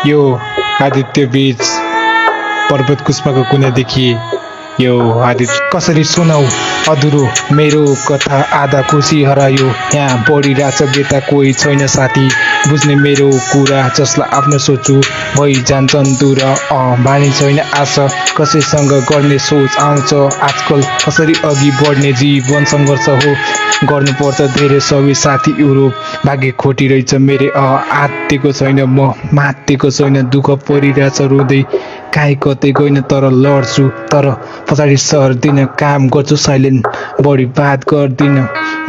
यो आदित्य बीच पर्वत कुष्मको कुनादेखि यो आदित्य कसरी सुनाऊ अधुरो मेरो कथा आधा खुसी हरायो यहाँ बढिरहेछ बेता कोही छैन साथी बुझ्ने मेरो कुरा जसलाई आफ्नो सोचु भइजान्छन् दूर बानी छैन आशा कसैसँग गर्ने सोच आउँछ आजकल कसरी अघि बढ्ने जीवन सङ्घर्ष हो गर्नुपर्छ धेरै सबै साथी युरोप भाग्य खोटिरहेछ मेरे आत्तिको छैन म मात्तिको छैन दुःख परिरहेछ रुँदै काहीँ कतै गइन तर लड्छु तर पछाडि सर्दिन काम गर्छु साइलेन्ट बढी बात गर्दिन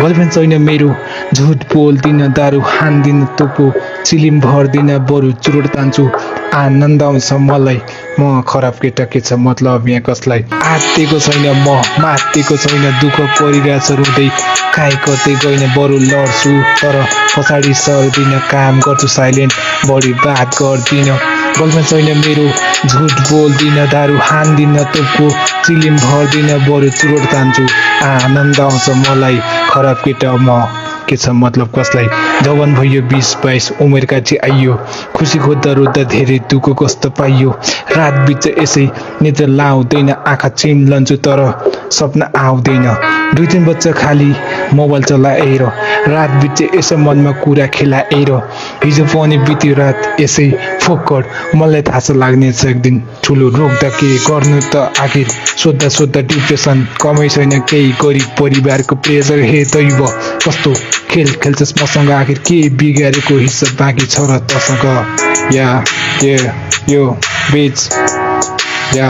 गर्लफ्रेन्ड छैन मेरो झुट बोल्दिन दारू हान्दिन तोपो चिलिम भर्दिन बरु चुरोट तान्छु आनन्द आउँछ मलाई म खराब केटा के छ मतलब यहाँ कसलाई आत्तिको छैन म मात्तिको छैन दुःख परिरहेछ रुँदै काहीँ कतै गइन बरु लड्छु तर पछाडि सर्दिन काम गर्छु साइलेन्ट बढी बात गर्दिन गर्लफ्रेन्ड छैन मेरो झुट बोल्दिन दारू हान्दिन तोपको चिलिम भर्दिन बरु चुरोट तान्छु आनन्द आउँछ मलाई खराब केटा म के छ मतलब कसलाई जवान भयो 20-22 उमेरका चाहिँ आइयो खुसी खोज्दा रोज्दा धेरै दुःख कस्तो पाइयो रात बिच यसै निद्रा लाउँदैन आँखा चिम्लन्छु तर सपना आउँदैन 2-3 बच्चा खाली मोबाइल चलाएर रात बिच यसो मनमा कुरा खेलाएर हिजो पनि बित्यो रात यसै फोकट मलाई थाहा छ लाग्नेछ एक दिन ठुलो रोक्दा के गर्नु त आखिर सोद्धा सोद्धा डिप्रेसन कमै छैन केही गरिब परिवारको प्रेसर हे दैव कस्तो खेल खेल्छस् मसँग आखिर के बिगारेको हिस्सा बाँकी छ र तसँग या यो बीच या